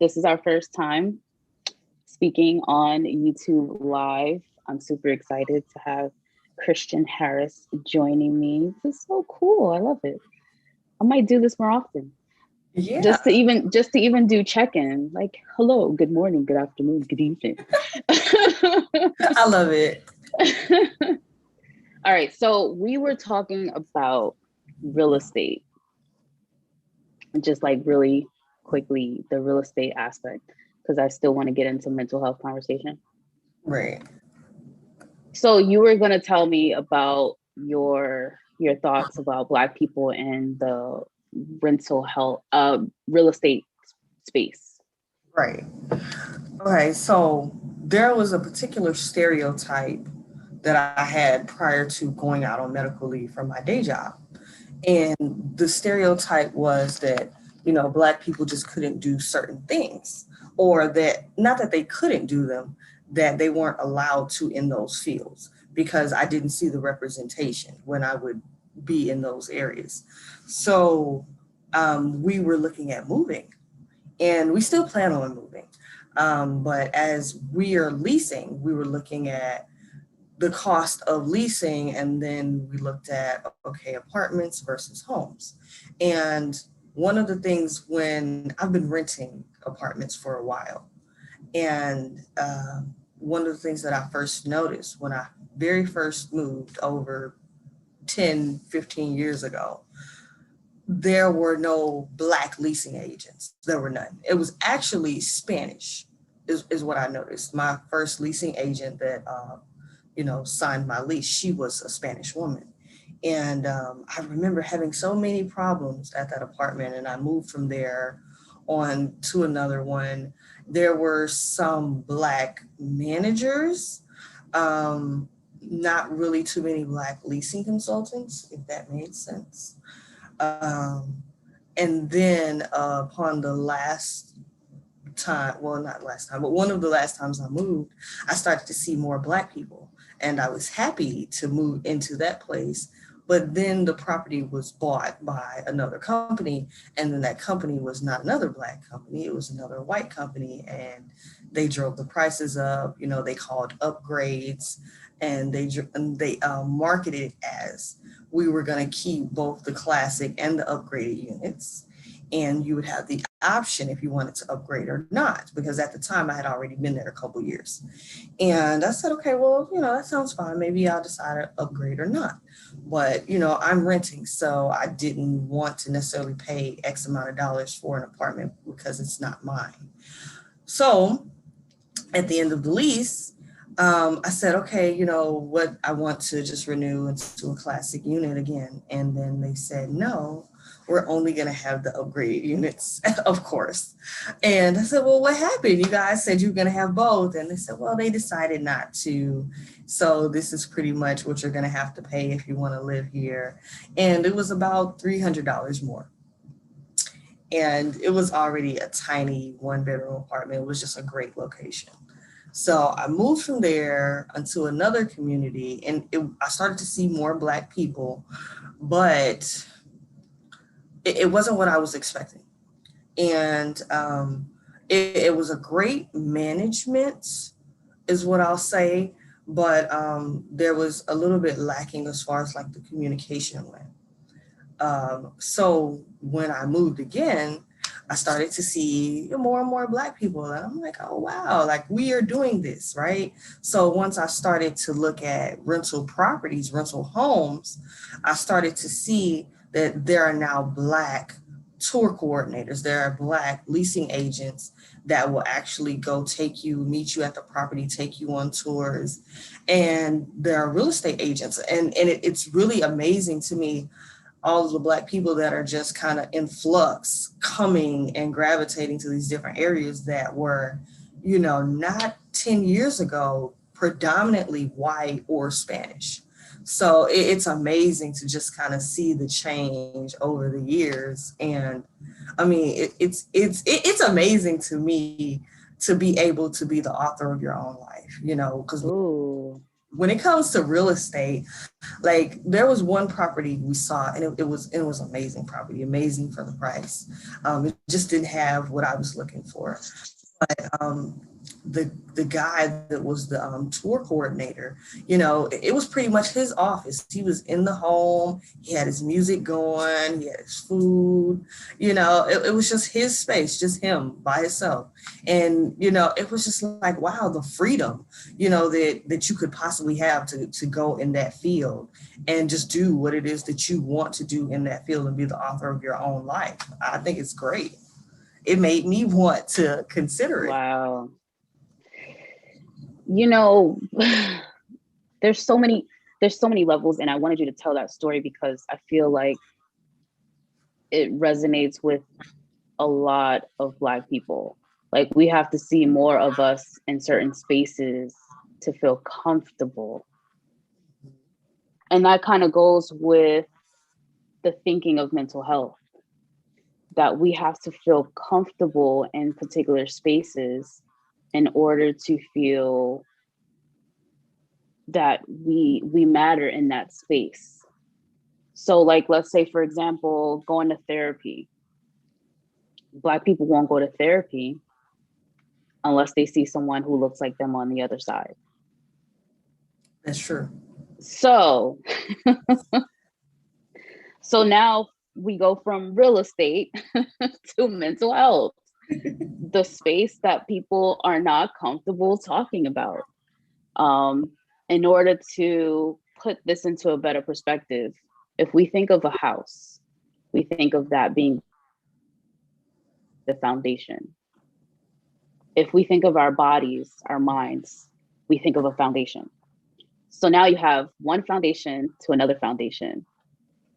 This is our first time speaking on YouTube Live. I'm super excited to have Christian Harris joining me. This is so cool. I love it. I might do this more often. Yeah. Just to even do check-in, like, hello, good morning, good afternoon, good evening. I love it. All right, so we were talking about real estate, just like really quickly, the real estate aspect, because I still want to get into mental health conversation. Right. So you were going to tell me about your thoughts about Black people in the real estate space. Right. Okay, so there was a particular stereotype that I had prior to going out on medical leave from my day job. And the stereotype was that, Black people just couldn't do certain things, or that not that they couldn't do them, that they weren't allowed to in those fields because I didn't see the representation when I would be in those areas. So we were looking at moving, and we still plan on moving. But as we are leasing, we were looking at the cost of leasing, and then we looked at, okay, apartments versus homes. And one of the things, when I've been renting apartments for a while, and one of the things that I first noticed when I very first moved over 10, 15 years ago, there were no Black leasing agents. There were none. It was actually Spanish is what I noticed. My first leasing agent that signed my lease, she was a Spanish woman. And I remember having so many problems at that apartment, and I moved from there on to another one. There were some Black managers, not really too many Black leasing consultants, if that made sense. And then upon the last time, well, not last time, but one of the last times I moved, I started to see more Black people. And I was happy to move into that place. But then the property was bought by another company. And then that company was not another Black company. It was another white company. And they drove the prices up. They called upgrades. And they marketed it as we were going to keep both the classic and the upgraded units. And you would have the option if you wanted to upgrade or not, because at the time I had already been there a couple years. And I said, okay, well, that sounds fine. Maybe I'll decide to upgrade or not. But, I'm renting, so I didn't want to necessarily pay X amount of dollars for an apartment because it's not mine. So at the end of the lease, I said, okay, what, I want to just renew into a classic unit again. And then they said, no, we're only going to have the upgraded units, of course. And I said, well, what happened? You guys said you were going to have both. And they said, well, they decided not to. So this is pretty much what you're going to have to pay if you want to live here. And it was about $300 more. And it was already a tiny 1-bedroom apartment. It was just a great location. So I moved from there into another community, and I started to see more Black people, but it wasn't what I was expecting. And it was a great management, is what I'll say, but there was a little bit lacking as far as like the communication went. So when I moved again, I started to see more and more Black people. And I'm like, oh, wow, like we are doing this, right? So once I started to look at rental properties, rental homes, I started to see that there are now Black tour coordinators. There are Black leasing agents that will actually go meet you at the property, take you on tours. And there are real estate agents. And it's really amazing to me, all of the Black people that are just kind of in flux, coming and gravitating to these different areas that were, not 10 years ago, predominantly white or Spanish. So it's amazing to just kind of see the change over the years. And I mean, it's amazing to me to be able to be the author of your own life, because when it comes to real estate, like there was one property we saw, and it was amazing property, amazing for the price. It just didn't have what I was looking for. But the guy that was the tour coordinator, you know, it was pretty much his office. He was in the home. He had his music going. He had his food. You know, it was just his space, just him by himself. And, you know, it was just like, wow, the freedom, you know, that you could possibly have to go in that field and just do what it is that you want to do in that field and be the author of your own life. I think it's great. It made me want to consider it. Wow. You know, there's so many levels, and I wanted you to tell that story because I feel like it resonates with a lot of Black people. Like, we have to see more of us in certain spaces to feel comfortable. And that kind of goes with the thinking of mental health, that we have to feel comfortable in particular spaces in order to feel that we matter in that space. So like, let's say, for example, going to therapy. Black people won't go to therapy unless they see someone who looks like them on the other side. That's true. So, so now we go from real estate to mental health, the space that people are not comfortable talking about. In order to put this into a better perspective, if we think of a house, we think of that being the foundation. If we think of our bodies, our minds, we think of a foundation. So now you have one foundation to another foundation,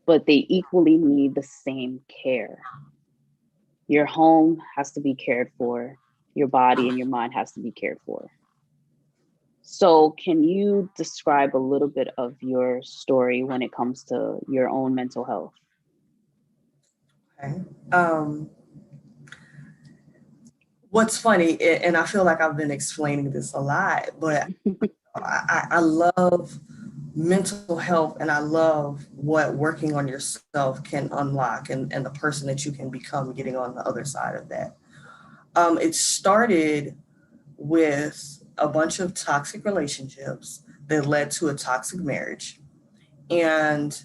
but they equally need the same care. Your home has to be cared for. Your body and your mind has to be cared for. So can you describe a little bit of your story when it comes to your own mental health? Okay. What's funny, and I feel like I've been explaining this a lot, but I love mental health, and I love what working on yourself can unlock, and the person that you can become getting on the other side of that. It started with a bunch of toxic relationships that led to a toxic marriage. And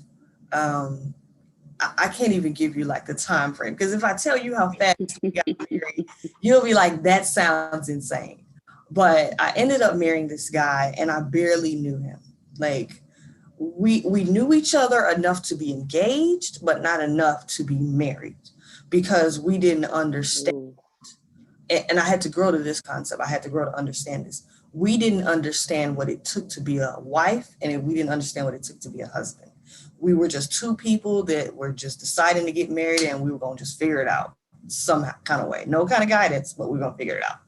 I can't even give you like the time frame, because if I tell you how fast we got married, you'll be like, that sounds insane. But I ended up marrying this guy, and I barely knew him. Like, we knew each other enough to be engaged, but not enough to be married, because we didn't understand. And I had to grow to this concept. I had to grow to understand this. We didn't understand what it took to be a wife, and we didn't understand what it took to be a husband. We were just two people that were just deciding to get married, and we were going to just figure it out some kind of way. No kind of guidance, but we're going to figure it out.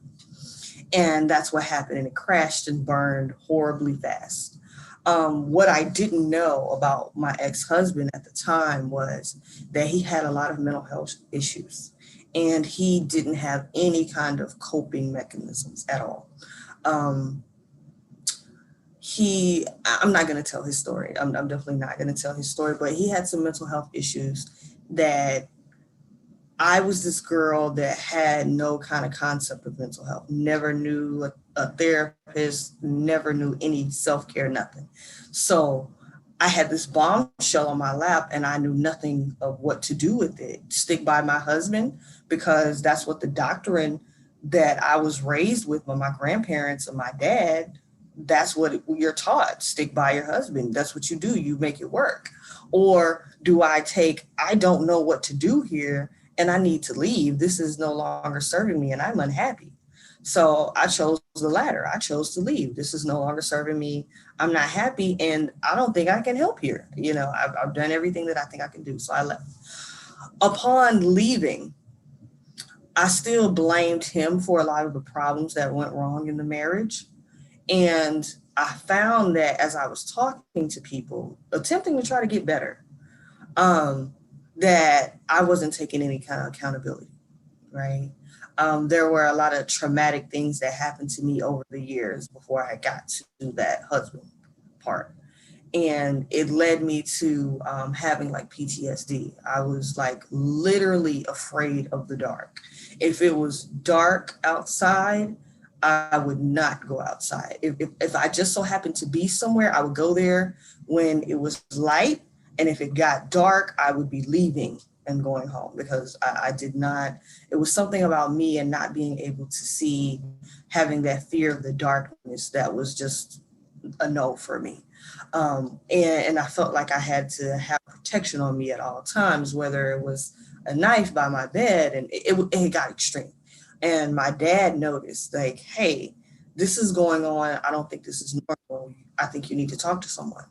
And that's what happened. And it crashed and burned horribly fast. What I didn't know about my ex-husband at the time was that he had a lot of mental health issues, and he didn't have any kind of coping mechanisms at all. I'm not going to tell his story. I'm definitely not going to tell his story, but he had some mental health issues that I was this girl that had no kind of concept of mental health, never knew a therapist, never knew any self-care, nothing. So I had this bombshell on my lap, and I knew nothing of what to do with it. Stick by my husband, because that's what the doctrine that I was raised with by my grandparents and my dad, that's what you're taught. Stick by your husband. That's what you do. You make it work. Or do I don't know what to do here, and I need to leave. This is no longer serving me, and I'm unhappy. So I chose the latter. I chose to leave. This is no longer serving me. I'm not happy, and I don't think I can help here. You know, I've done everything that I think I can do. So I left. Upon leaving, I still blamed him for a lot of the problems that went wrong in the marriage. And I found that as I was talking to people, attempting to try to get better, that I wasn't taking any kind of accountability, right? There were a lot of traumatic things that happened to me over the years before I got to that husband. part. And it led me to having like PTSD. I was like literally afraid of the dark. If it was dark outside, I would not go outside. If I just so happened to be somewhere, I would go there when it was light. And if it got dark, I would be leaving and going home, because I did not, it was something about me and not being able to see, having that fear of the darkness that was just a no for me. And I felt like I had to have protection on me at all times, whether it was a knife by my bed, and it got extreme. And my dad noticed, like, hey, this is going on. I don't think this is normal. I think you need to talk to someone.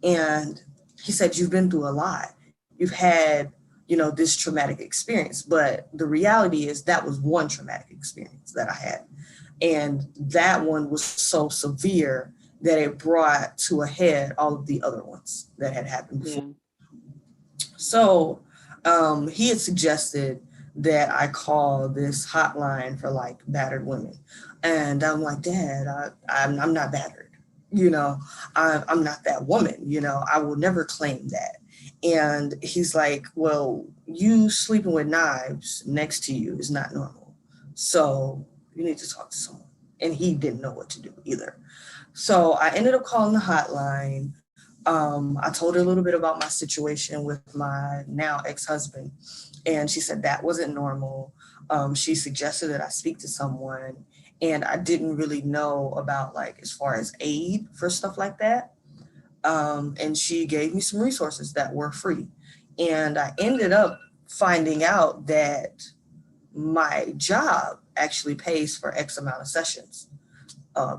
And he said, you've been through a lot. You've had, this traumatic experience. But the reality is that was one traumatic experience that I had. And that one was so severe that it brought to a head all of the other ones that had happened before. Yeah. So he had suggested that I call this hotline for like battered women. And I'm like, Dad, I'm not battered. I'm not that woman. I will never claim that. And he's like, well, you sleeping with knives next to you is not normal. So you need to talk to someone. And he didn't know what to do either. So I ended up calling the hotline. I told her a little bit about my situation with my now ex-husband. And she said that wasn't normal. She suggested that I speak to someone. And I didn't really know about, like, as far as aid for stuff like that. And she gave me some resources that were free. And I ended up finding out that my job actually pays for X amount of sessions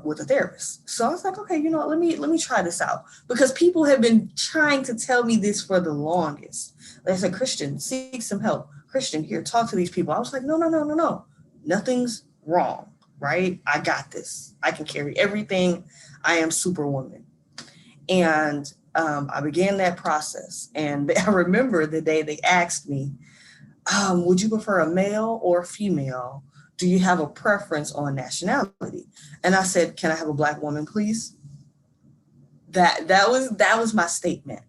with a therapist. So I was like, okay, let me try this out, because people have been trying to tell me this for the longest. They said, Christian, seek some help. Christian, here, talk to these people. I was like, no. Nothing's wrong, right? I got this. I can carry everything. I am Superwoman. And I began that process. And I remember the day they asked me, would you prefer a male or a female? Do you have a preference on nationality? And I said, can I have a Black woman, please? That was my statement.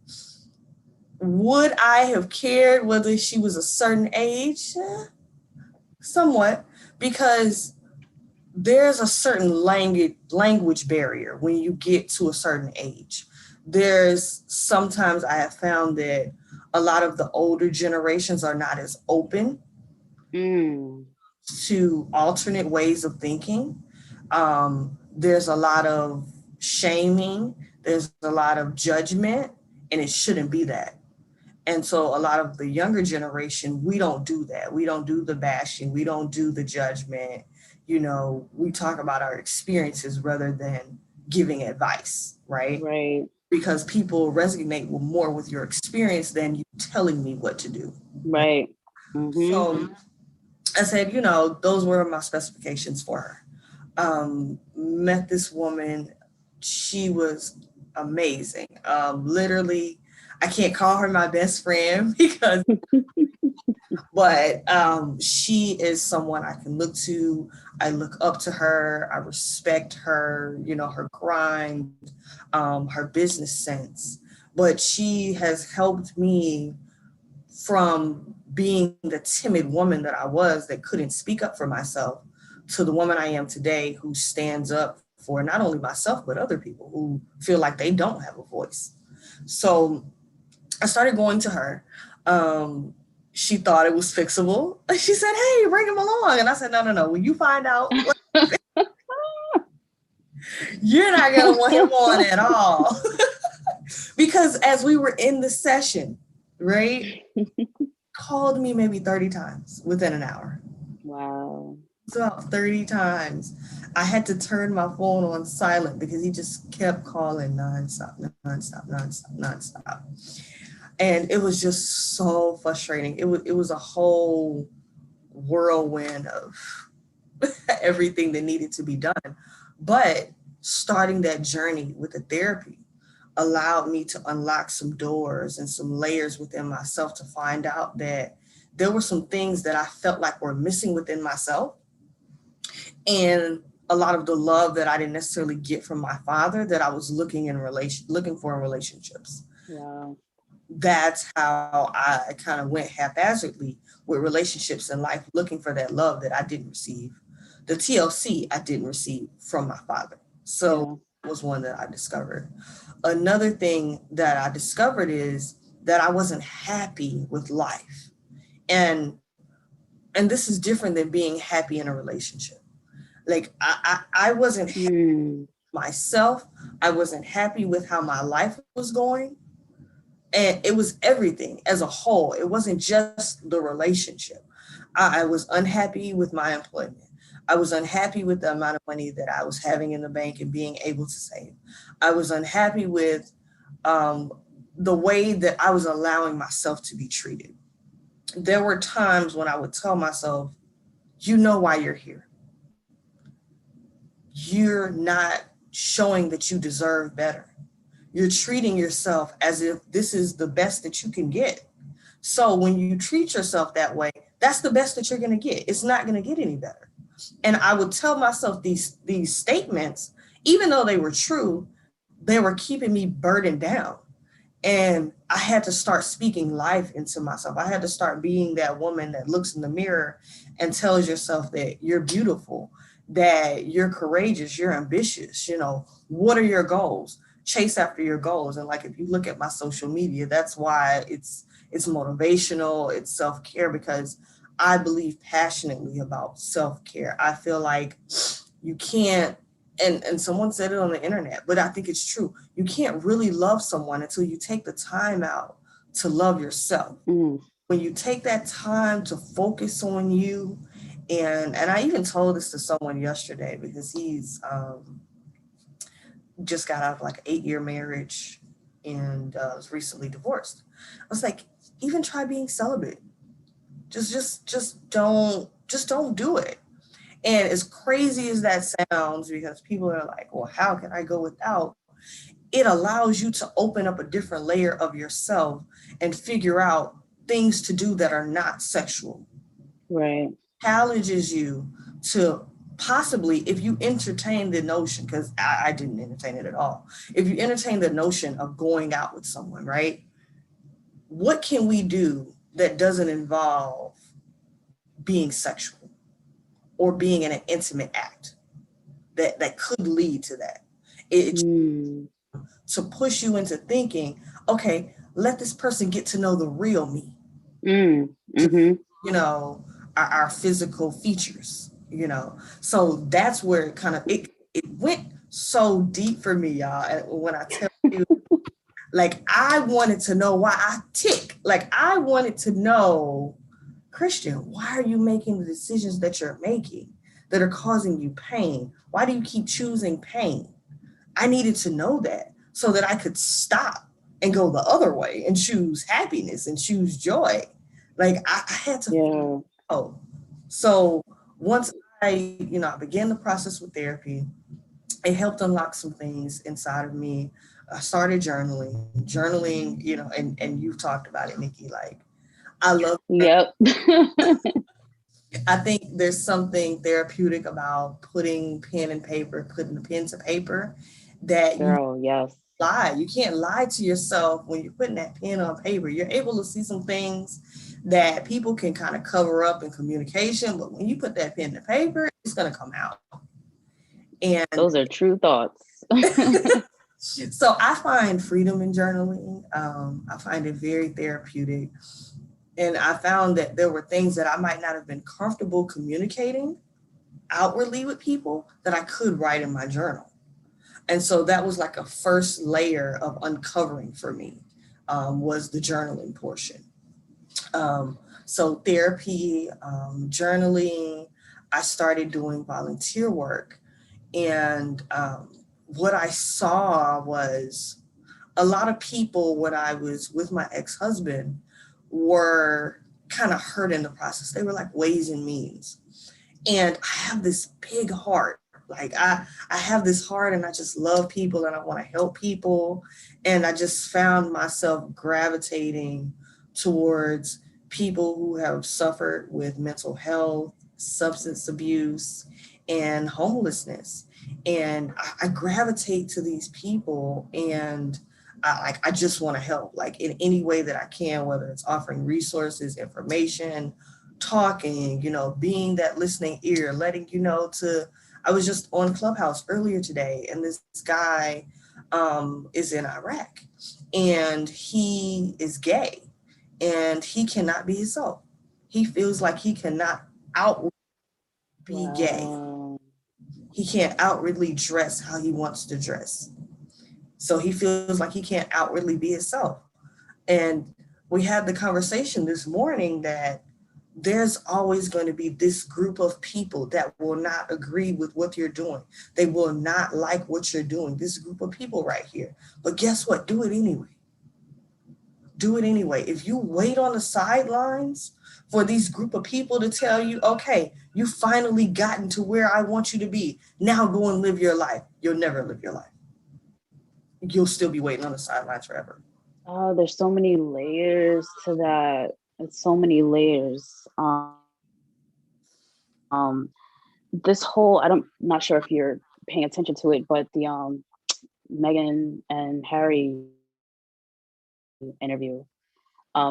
Would I have cared whether she was a certain age? Somewhat, because there's a certain language barrier when you get to a certain age. Sometimes I have found that a lot of the older generations are not as open to alternate ways of thinking. There's a lot of shaming. There's a lot of judgment, and it shouldn't be that. And so a lot of the younger generation, we don't do that. We don't do the bashing. We don't do the judgment. We talk about our experiences rather than giving advice, right? Right. Because people resonate more with your experience than you telling me what to do. Right. Mm-hmm. So I said, those were my specifications for her. Met this woman. She was amazing. Literally, I can't call her my best friend but she is someone I can look to. I look up to her. I respect her, her grind, her business sense. But she has helped me from being the timid woman that I was, that couldn't speak up for myself, to the woman I am today, who stands up for not only myself, but other people who feel like they don't have a voice. So I started going to her. She thought it was fixable. She said, hey, bring him along. And I said, no. When you find out, you're not going to want him on at all. Because as we were in the session, right, called me maybe 30 times within an hour. Wow. It's about 30 times. I had to turn my phone on silent because he just kept calling nonstop. And it was just so frustrating. It was a whole whirlwind of everything that needed to be done. But starting that journey with the therapy allowed me to unlock some doors and some layers within myself, to find out that there were some things that I felt like were missing within myself. And a lot of the love that I didn't necessarily get from my father that I was looking for in relationships. Wow. That's how I kind of went haphazardly with relationships in life, looking for that love that I didn't receive. The TLC I didn't receive from my father. So that was one that I discovered. Another thing that I discovered is that I wasn't happy with life. And this is different than being happy in a relationship. Like I wasn't happy with myself. I wasn't happy with how my life was going. And it was everything as a whole. It wasn't just the relationship. I was unhappy with my employment. I was unhappy with the amount of money that I was having in the bank and being able to save. I was unhappy with the way that I was allowing myself to be treated. There were times when I would tell myself, you know why you're here. You're not showing that you deserve better. You're treating yourself as if this is the best that you can get. So when you treat yourself that way, that's the best that you're going to get. It's not going to get any better. And I would tell myself these statements, even though they were true, they were keeping me burdened down. And I had to start speaking life into myself. I had to start being that woman that looks in the mirror and tells yourself that you're beautiful, that you're courageous, you're ambitious. You know, what are your goals? Chase after your goals. And like, if you look at my social media, that's why it's motivational, it's self-care, because I believe passionately about self-care. I feel like you can't, and someone said it on the internet, but I think it's true. You can't really love someone until you take the time out to love yourself. When you take that time to focus on you, and I even told this to someone yesterday because he's just got out of like an 8-year marriage and was recently divorced. I was like, even try being celibate. Just don't do it. And as crazy as that sounds, because people are like, well, how can I go without? It allows you to open up a different layer of yourself and figure out things to do that are not sexual. Right. Challenges you to possibly, if you entertain the notion, because I didn't entertain it at all. If you entertain the notion of going out with someone, right? What can we do that doesn't involve being sexual or being in an intimate act that could lead to that? To push you into thinking, okay, let this person get to know the real me. You know, our physical features, you know. So that's where it kind of, it went so deep for me, y'all. And when I tell you, like, I wanted to know why I tick. Like, I wanted to know, Christian, why are you making the decisions that you're making that are causing you pain? Why do you keep choosing pain? I needed to know that so that I could stop and go the other way and choose happiness and choose joy. Like, I had to know. So once I began the process with therapy, it helped unlock some things inside of me. I started journaling, you know, and you've talked about it, Nikki, like, I love I think there's something therapeutic about putting the pen to paper that lie. You can't lie to yourself when you're putting that pen on paper. You're able to see some things that people can kind of cover up in communication, but when you put that pen to paper, it's going to come out. And those are true thoughts. So I find freedom in journaling. I find it very therapeutic. And I found that there were things that I might not have been comfortable communicating outwardly with people that I could write in my journal. And so that was like a first layer of uncovering for me, was the journaling portion. So therapy, journaling, I started doing volunteer work. And what I saw was a lot of people, when I was with my ex-husband, were kind of hurt in the process. They were like ways and means. And I have this big heart. Like I have this heart and I just love people and I want to help people. And I just found myself gravitating towards people who have suffered with mental health, substance abuse, and homelessness. And I gravitate to these people, and I just want to help, like in any way that I can, whether it's offering resources, information, talking, being that listening ear, letting I was just on Clubhouse earlier today, and this guy is in Iraq, and he is gay, and he cannot be himself. He feels like he cannot out be gay. He can't outwardly dress how he wants to dress. So he feels like he can't outwardly be himself. And we had the conversation this morning that there's always going to be this group of people that will not agree with what you're doing. They will not like what you're doing. This group of people right here. But guess what? Do it anyway. Do it anyway. If you wait on the sidelines for these group of people to tell you, okay, you finally gotten to where I want you to be, now go and live your life. You'll never live your life. You'll still be waiting on the sidelines forever. Oh, there's so many layers to that. It's so many layers. This whole, not sure if you're paying attention to it, but the Meghan and Harry interview.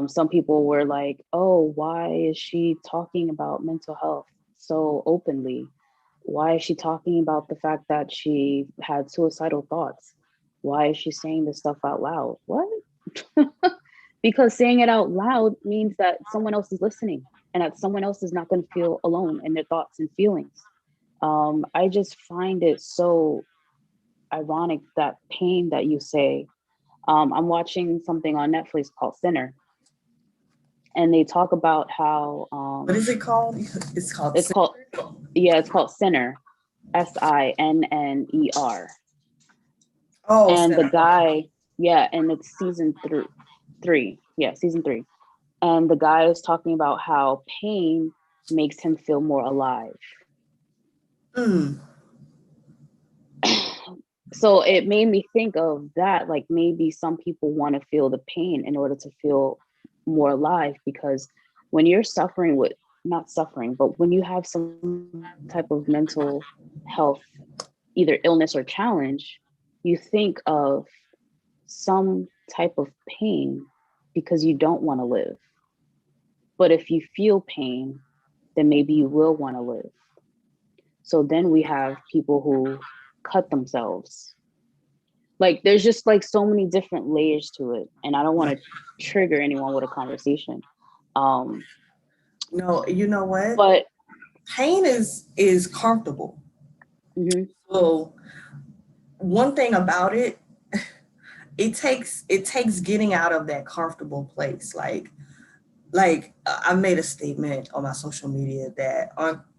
Some people were like, oh, why is she talking about mental health so openly? Why is she talking about the fact that she had suicidal thoughts? Why is she saying this stuff out loud? What? Because saying it out loud means that someone else is listening, and that someone else is not going to feel alone in their thoughts and feelings. I just find it so ironic, that pain that you say. I'm watching something on Netflix called Sinner, and they talk about how what is it called? It's called Sinner, SINNER. Oh, And Sinner. the guy, and it's season 3. Yeah, season 3. And the guy is talking about how pain makes him feel more alive. So it made me think of that, like maybe some people want to feel the pain in order to feel more alive, because when you're suffering with, not suffering, but when you have some type of mental health, either illness or challenge, you think of some type of pain because you don't want to live. But if you feel pain, then maybe you will want to live. So then we have people who cut themselves. Like there's just like so many different layers to it, and I don't want to trigger anyone with a conversation. No, you know what? But pain is comfortable. Mm-hmm. So one thing about it, it takes getting out of that comfortable place. Like I made a statement on my social media that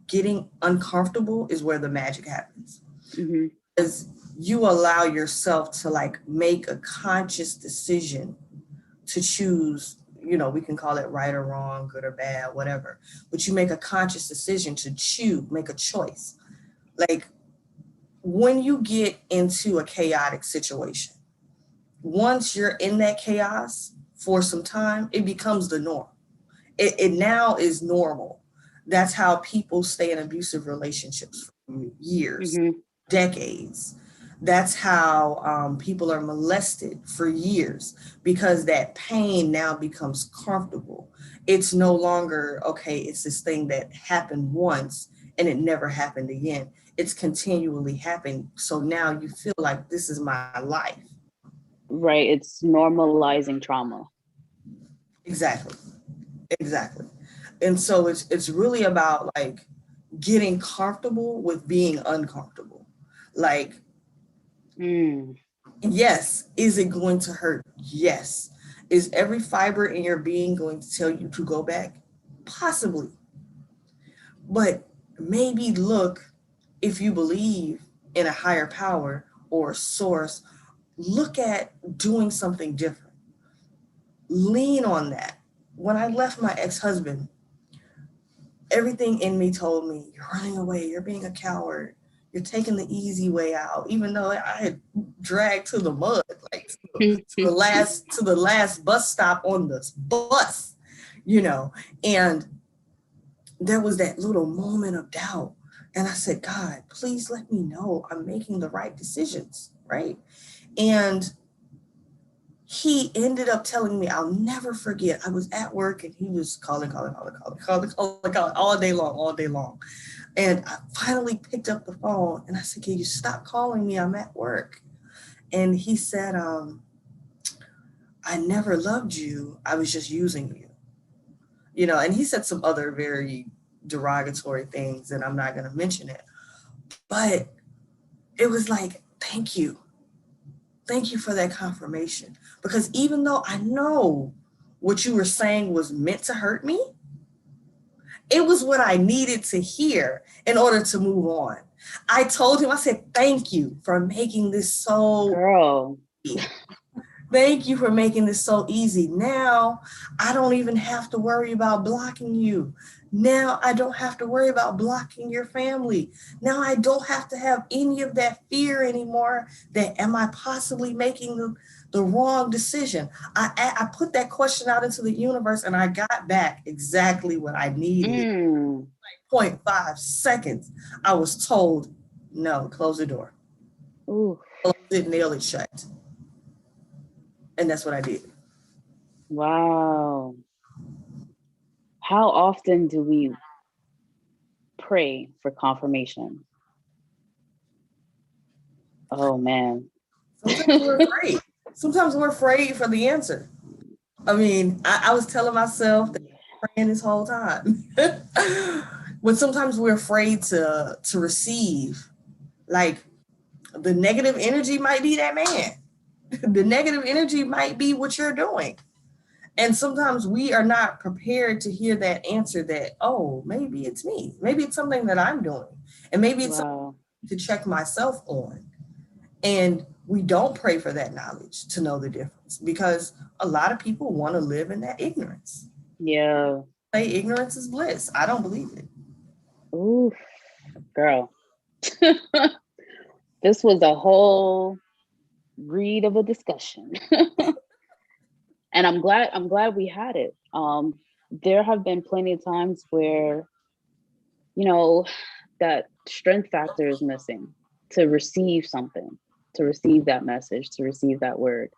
getting uncomfortable is where the magic happens. Mm-hmm. Because you allow yourself to like make a conscious decision to choose, we can call it right or wrong, good or bad, whatever, but you make a conscious decision to choose, make a choice. Like when you get into a chaotic situation, once you're in that chaos for some time, it becomes the norm. It now is normal. That's how people stay in abusive relationships for years, Mm-hmm. decades. That's how people are molested for years, because that pain now becomes comfortable. It's no longer, okay, it's this thing that happened once and it never happened again. It's continually happening. So now you feel like this is my life. Right. It's normalizing trauma. Exactly. And so it's really about like getting comfortable with being uncomfortable. Like, yes, is it going to hurt? Yes. Is every fiber in your being going to tell you to go back? Possibly. But maybe look, if you believe in a higher power or source, look at doing something different. Lean on that. When I left my ex-husband, everything in me told me, you're running away, you're being a coward, you're taking the easy way out, even though I had dragged to the mud, like to the last bus stop on this bus, and there was that little moment of doubt, And I said, God, please let me know I'm making the right decisions, right? And he ended up telling me, I'll never forget. I was at work and he was calling all day long. And I finally picked up the phone and I said, can you stop calling me? I'm at work. And he said, I never loved you. I was just using you. You know, and he said some other very derogatory things, and I'm not going to mention it. But it was like, thank you. Thank you for that confirmation. Because even though I know what you were saying was meant to hurt me, it was what I needed to hear in order to move on. I told him, I said, thank you for making this so Girl. easy. Thank you for making this so easy. Now I don't even have to worry about blocking you. Now I don't have to worry about blocking your family. Now I don't have to have any of that fear anymore that am I possibly making the wrong decision? I put that question out into the universe and I got back exactly what I needed. 0.5 seconds, I was told, no, close the door. Ooh. Close it, nail it shut. And that's what I did. Wow. How often do we pray for confirmation? Oh, man. Sometimes we're afraid. Sometimes we're afraid for the answer. I mean, I was telling myself that I'm praying this whole time. But sometimes we're afraid to receive. Like, the negative energy might be that man. The negative energy might be what you're doing. And sometimes we are not prepared to hear that answer that, oh, maybe it's me. Maybe it's something that I'm doing. And maybe it's something to check myself on. And we don't pray for that knowledge to know the difference because a lot of people want to live in that ignorance. Yeah. Say ignorance is bliss. I don't believe it. Ooh, girl. This was a whole read of a discussion. And I'm glad we had it. There have been plenty of times where, you know, that strength factor is missing to receive something, to receive that message, to receive that word.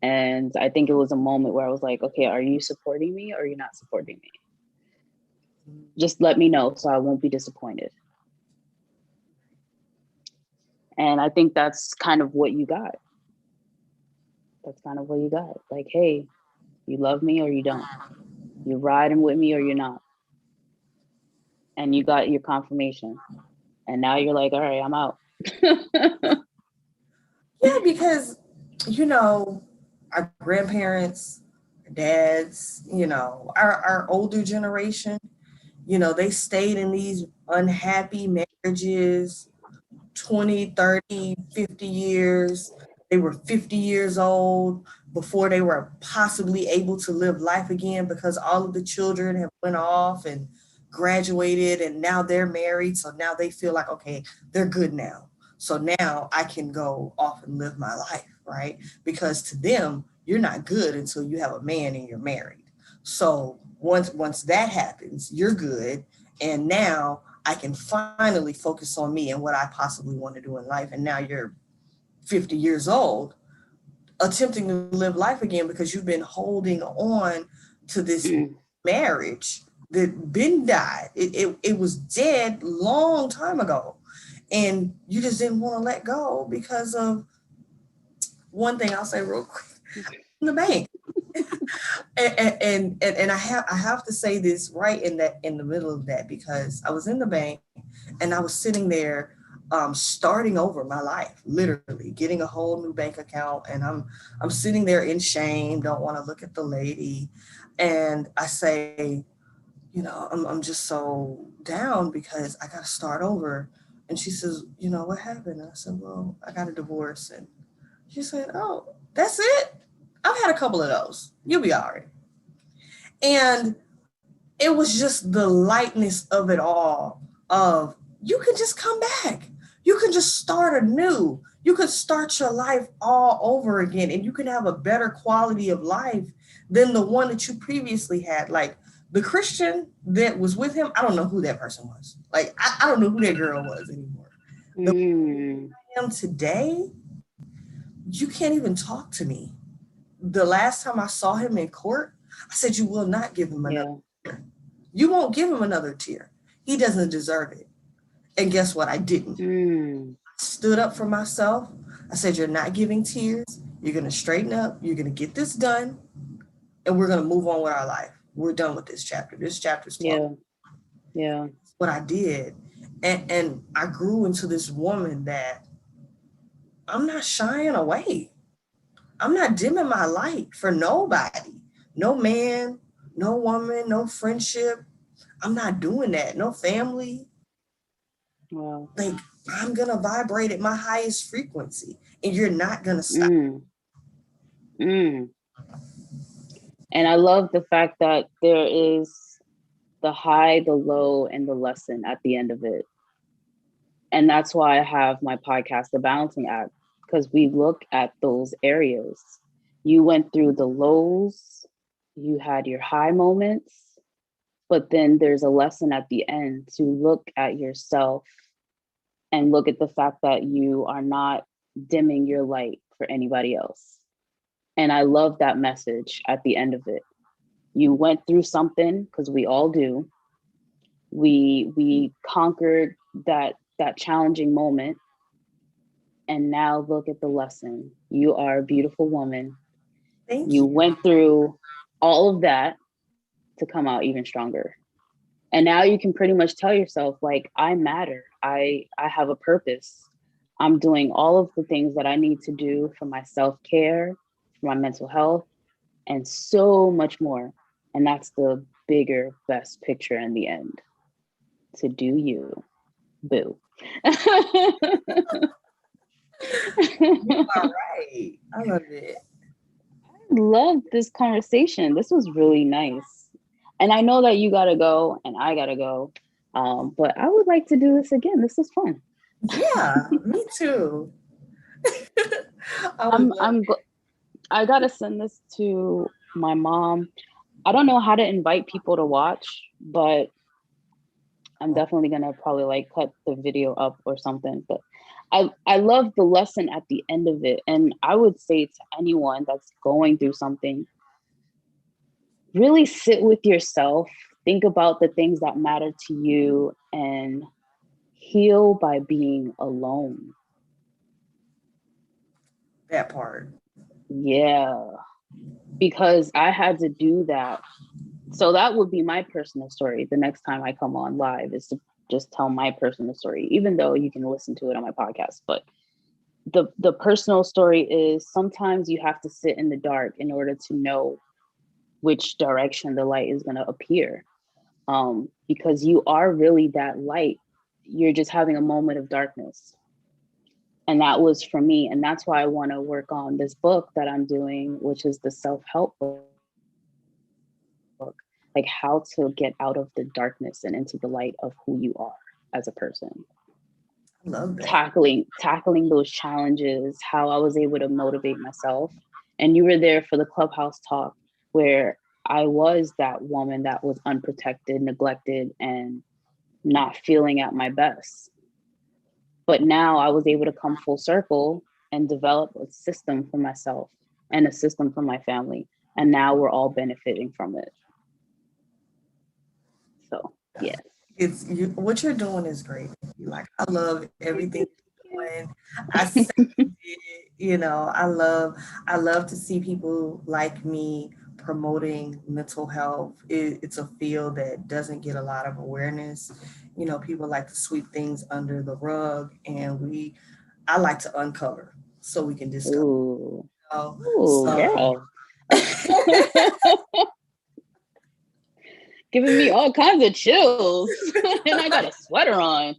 And I think it was a moment where I was like, okay, are you supporting me or are you not supporting me? Just let me know so I won't be disappointed. And I think that's kind of what you got. That's kind of what you got. Like, hey, you love me or you don't. You're riding with me or you're not. And you got your confirmation. And now you're like, all right, I'm out. Yeah, because, you know, our grandparents, our dads, you know, our older generation, you know, they stayed in these unhappy marriages 20, 30, 50 years. They were 50 years old before they were possibly able to live life again because all of the children have went off and graduated and now they're married. So now they feel like, okay, they're good now. So now I can go off and live my life, right? Because to them, you're not good until you have a man and you're married. So once that happens, you're good. And now I can finally focus on me and what I possibly want to do in life. And now you're 50 years old, attempting to live life again because you've been holding on to this marriage that been died. It was dead long time ago. And you just didn't want to let go because of one thing I'll say real quick, in the bank. and I have to say this right in the middle of that because I was in the bank and I was sitting there starting over my life, literally getting a whole new bank account, and I'm sitting there in shame, don't want to look at the lady, and I say, you know, I'm just so down because I got to start over. And she says, you know, what happened? And I said, well, I got a divorce. And she said, oh, that's it? I've had a couple of those. You'll be all right. And it was just the lightness of it all of you can just come back. You can just start anew. You could start your life all over again and you can have a better quality of life than the one that you previously had. Like The Christian that was with him, I don't know who that person was. Like, I don't know who that girl was anymore. The Mm. I am today, you can't even talk to me. The last time I saw him in court, I said, you will not give him another tear. You won't give him another tear. He doesn't deserve it. And guess what? I didn't. Mm. I stood up for myself. I said, you're not giving tears. You're going to straighten up. You're going to get this done. And we're going to move on with our life. We're done with this chapter. This chapter's closed. Yeah. That's what I did. And I grew into this woman that I'm not shying away. I'm not dimming my light for nobody. No man, no woman, no friendship. I'm not doing that. No family. Wow. Like, I'm going to vibrate at my highest frequency and you're not going to stop. And I love the fact that there is the high, the low, and the lesson at the end of it. And that's why I have my podcast, The Balancing Act, because we look at those areas. You went through the lows, you had your high moments, but then there's a lesson at the end to look at yourself and look at the fact that you are not dimming your light for anybody else. And I love that message at the end of it. You went through something, because we all do. We conquered that challenging moment. And now look at the lesson. You are a beautiful woman. Thank You you. went through all of that to come out even stronger. And now you can pretty much tell yourself, like, I matter. I have a purpose. I'm doing all of the things that I need to do for my self-care, for my mental health, and so much more. And that's the bigger, best picture in the end. To do you, boo. You are right. I love it. Love this conversation. This was really nice. And I know that you gotta go and I gotta go. But I would like to do this again. This was fun. Yeah, me too. I would love I gotta send this to my mom. I don't know how to invite people to watch, but I'm definitely gonna probably like cut the video up or something. But I love the lesson at the end of it. And I would say to anyone that's going through something, really sit with yourself, think about the things that matter to you, and heal by being alone. that part. Yeah, because I had to do that. So that would be my personal story. The next time I come on live is to just tell my personal story, even though you can listen to it on my podcast. But the personal story is sometimes you have to sit in the dark in order to know which direction the light is going to appear. Because you are really that light. You're just having a moment of darkness. And that was for me. And that's why I want to work on this book that I'm doing, which is the self-help book, like how to get out of the darkness and into the light of who you are as a person. I love that. Tackling those challenges, how I was able to motivate myself. And you were there for the Clubhouse talk where I was that woman that was unprotected, neglected, and not feeling at my best. But now I was able to come full circle and develop a system for myself and a system for my family. And now we're all benefiting from it. So, yes. What you're doing is great. Like, I love everything you're doing. I see it, I love to see people like me promoting mental health. It's a field that doesn't get a lot of awareness. People like to sweep things under the rug, and I like to uncover so we can discover. Ooh, So, girl. Giving me all kinds of chills. And I got a sweater on.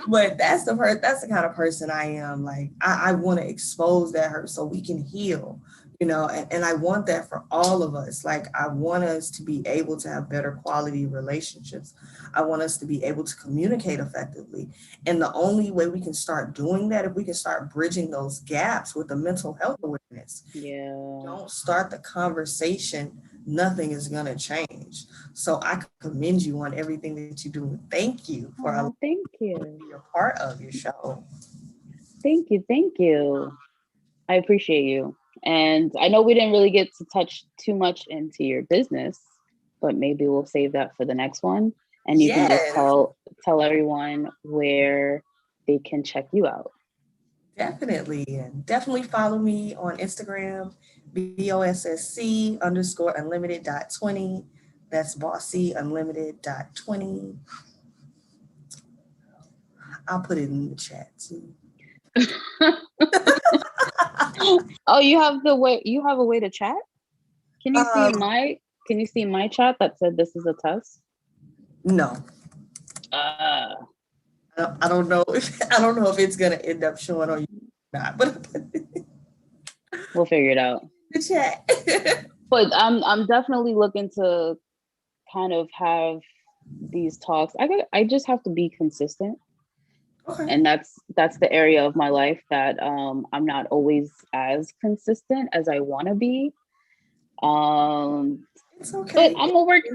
But that's the kind of person I am. Like, I want to expose that hurt so we can heal, and I want that for all of us. Like, I want us to be able to have better quality relationships. I want us to be able to communicate effectively. And the only way we can start doing that, if we can start bridging those gaps with the mental health awareness. Yeah. Don't start the conversation nothing is gonna change. So I commend you on everything that you do. Thank you for allowing thank me you. to be a part of your show. Thank you. Thank you. I appreciate you. And I know we didn't really get to touch too much into your business, but maybe we'll save that for the next one. And you can just tell everyone where they can check you out. Definitely. And definitely follow me on Instagram, BOSSC_unlimited.20. That's bossy unlimited.20. I'll put it in the chat too. Oh, you have a way to chat? Can you see my chat that said this is a test? No. I don't know if it's gonna end up showing on you or not, but we'll figure it out. The chat. But I'm definitely looking to kind of have these talks. I just have to be consistent. Okay. And that's the area of my life that I'm not always as consistent as I want to be. It's okay. But I'm a work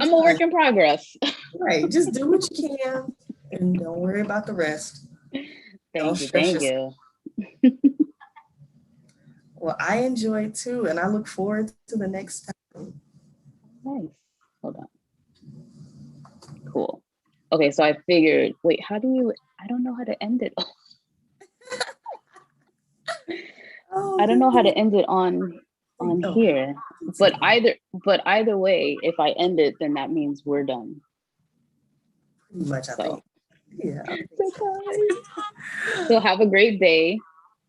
in progress. Right. Just do what you can and don't worry about the rest. Thank you. Well, I enjoyed too, and I look forward to the next time. Nice. Hold on. Cool. Okay, so I figured, wait, I don't know how to end it. I don't know how to end it on here. But either way, if I end it, then that means we're done. Pretty much, I think. Yeah. So have a great day.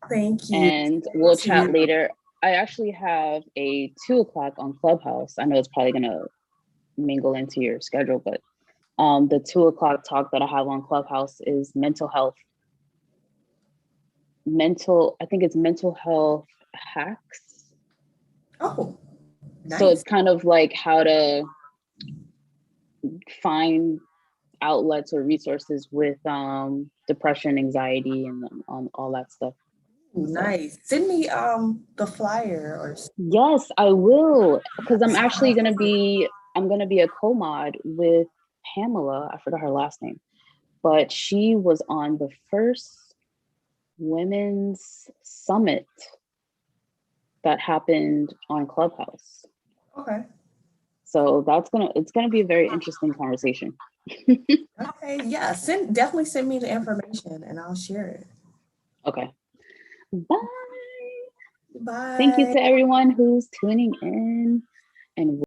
Thank you. And we'll chat later. I actually have a 2:00 on Clubhouse. I know it's probably gonna mingle into your schedule, but the 2:00 talk that I have on Clubhouse is mental health. I think it's mental health hacks. Oh, nice. So it's kind of like how to find outlets or resources with depression, anxiety, and all that stuff. Nice. Send me the flyer. Yes, I will, because I'm actually gonna be a co-mod with Pamela. I forgot her last name, but she was on the first women's summit that happened on Clubhouse. Okay. So it's gonna be a very interesting conversation. Okay, yeah. Definitely send me the information and I'll share it. Okay. Bye. Bye. Thank you to everyone who's tuning in, and